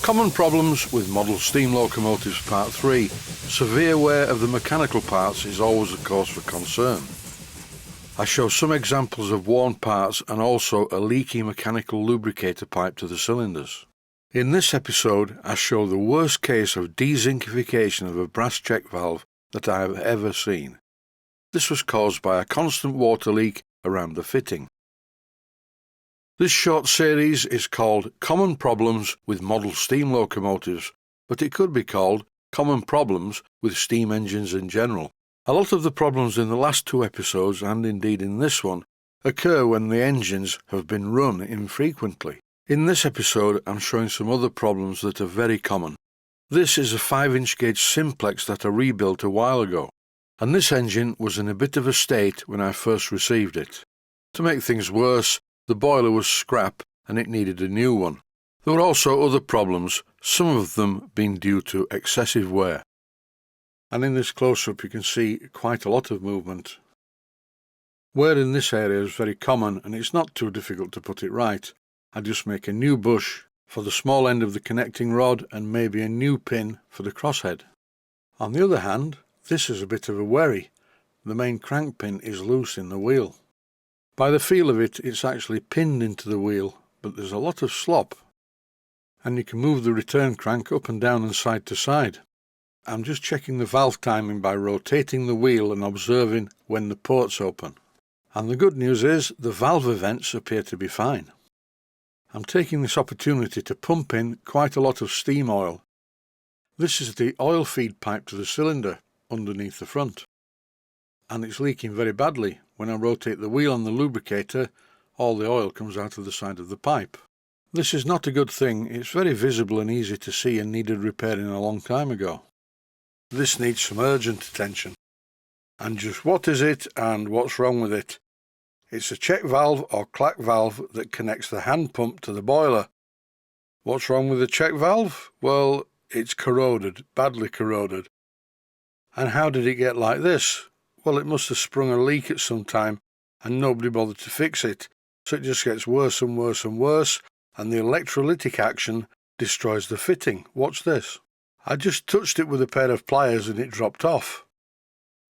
Common problems with model steam locomotives Part 3. Severe wear of the mechanical parts is always a cause for concern. I show some examples of worn parts and also a leaky mechanical lubricator pipe to the cylinders. In this episode I show the worst case of dezincification of a brass check valve that I have ever seen. This was caused by a constant water leak around the fitting. This short series is called Common Problems with Model Steam Locomotives, but it could be called Common Problems with Steam Engines in general. A lot of the problems in the last two episodes, and indeed in this one, occur when the engines have been run infrequently. In this episode I'm showing some other problems that are very common. This is a 5-inch gauge simplex that I rebuilt a while ago, and this engine was in a bit of a state when I first received it. To make things worse, the boiler was scrap and it needed a new one. There were also other problems, some of them being due to excessive wear. And in this close-up you can see quite a lot of movement. Wear in this area is very common and it's not too difficult to put it right. I just make a new bush for the small end of the connecting rod and maybe a new pin for the crosshead. On the other hand, this is a bit of a worry. The main crank pin is loose in the wheel. By the feel of it, it's actually pinned into the wheel, but there's a lot of slop. And you can move the return crank up and down and side to side. I'm just checking the valve timing by rotating the wheel and observing when the ports open. And the good news is the valve events appear to be fine. I'm taking this opportunity to pump in quite a lot of steam oil. This is the oil feed pipe to the cylinder underneath the front. And it's leaking very badly. When I rotate the wheel on the lubricator, all the oil comes out of the side of the pipe. This is not a good thing. It's very visible and easy to see and needed repairing a long time ago. This needs some urgent attention. And just what is it and what's wrong with it? It's a check valve or clack valve that connects the hand pump to the boiler. What's wrong with the check valve? Well, it's corroded, badly corroded. And how did it get like this? Well, it must have sprung a leak at some time and nobody bothered to fix it, so it just gets worse and worse and worse, and the electrolytic action destroys the fitting. Watch this. I just touched it with a pair of pliers and it dropped off.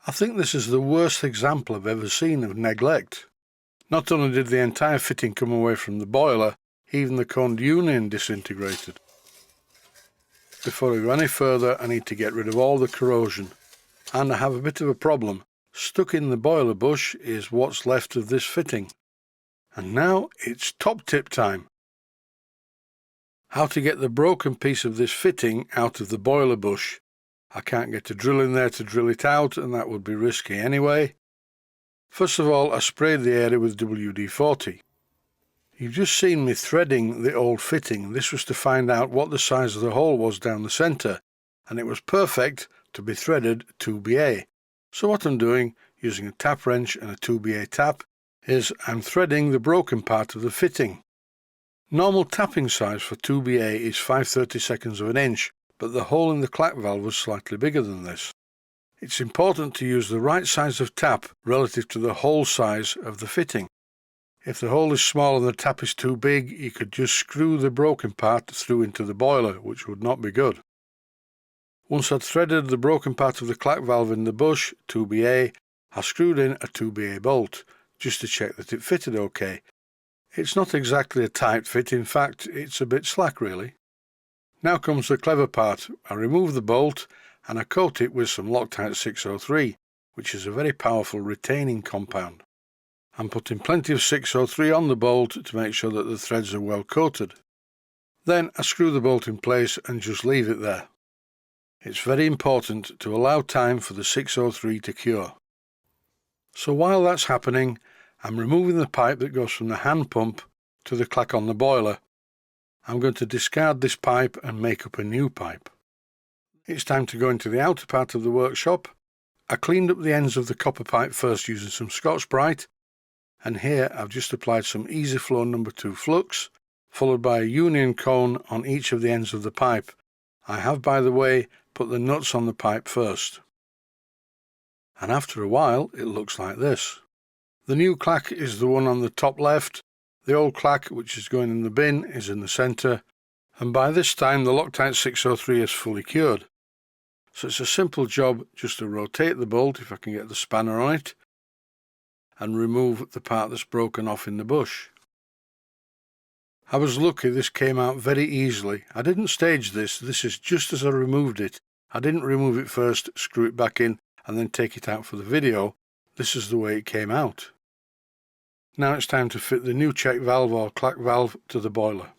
I think this is the worst example I've ever seen of neglect. Not only did the entire fitting come away from the boiler, even the coned union disintegrated. Before I go any further, I need to get rid of all the corrosion. And I have a bit of a problem. Stuck in the boiler bush is what's left of this fitting. And now it's top tip time. How to get the broken piece of this fitting out of the boiler bush. I can't get a drill in there to drill it out, and that would be risky anyway. First of all, I sprayed the area with WD-40. You've just seen me threading the old fitting. This was to find out what the size of the hole was down the centre, and it was perfect to be threaded 2BA. So what I'm doing, using a tap wrench and a 2BA tap, is I'm threading the broken part of the fitting. Normal tapping size for 2BA is 5/32 of an inch, but the hole in the clack valve was slightly bigger than this. It's important to use the right size of tap relative to the hole size of the fitting. If the hole is small and the tap is too big, you could just screw the broken part through into the boiler, which would not be good. Once I'd threaded the broken part of the clack valve in the bush, 2BA, I screwed in a 2BA bolt, just to check that it fitted okay. It's not exactly a tight fit, in fact, it's a bit slack really. Now comes the clever part. I remove the bolt and I coat it with some Loctite 603, which is a very powerful retaining compound. I'm putting plenty of 603 on the bolt to make sure that the threads are well coated. Then I screw the bolt in place and just leave it there. It's very important to allow time for the 603 to cure. So while that's happening, I'm removing the pipe that goes from the hand pump to the clack on the boiler. I'm going to discard this pipe and make up a new pipe. It's time to go into the outer part of the workshop. I cleaned up the ends of the copper pipe first using some Scotch-Brite, and here I've just applied some Easy Flow No. 2 flux, followed by a union cone on each of the ends of the pipe. I have, by the way, put the nuts on the pipe first. And after a while it looks like this. The new clack is the one on the top left, the old clack, which is going in the bin, is in the centre, And by this time the Loctite 603 is fully cured. So it's a simple job just to rotate the bolt, if I can get the spanner on it, and remove the part that's broken off in the bush. I was lucky, this came out very easily. I didn't stage this is just as I removed it. I didn't remove it first, screw it back in, and then take it out for the video. This is the way it came out. Now it's time to fit the new check valve or clack valve to the boiler.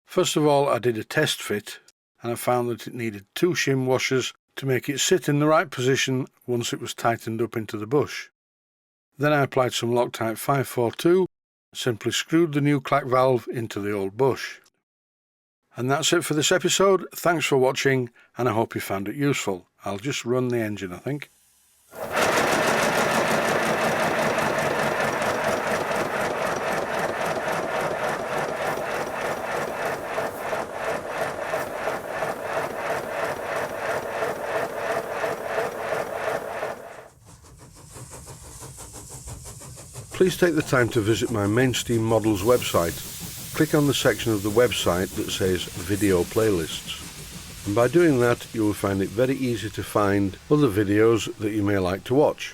First of all, I did a test fit, and I found that it needed 2 shim washers to make it sit in the right position once it was tightened up into the bush. Then I applied some Loctite 542, simply screwed the new clack valve into the old bush. And that's it for this episode. Thanks for watching, and I hope you found it useful. I'll just run the engine, I think. Please take the time to visit my Mainsteam Models website. Click on the section of the website that says Video Playlists. And by doing that, you will find it very easy to find other videos that you may like to watch.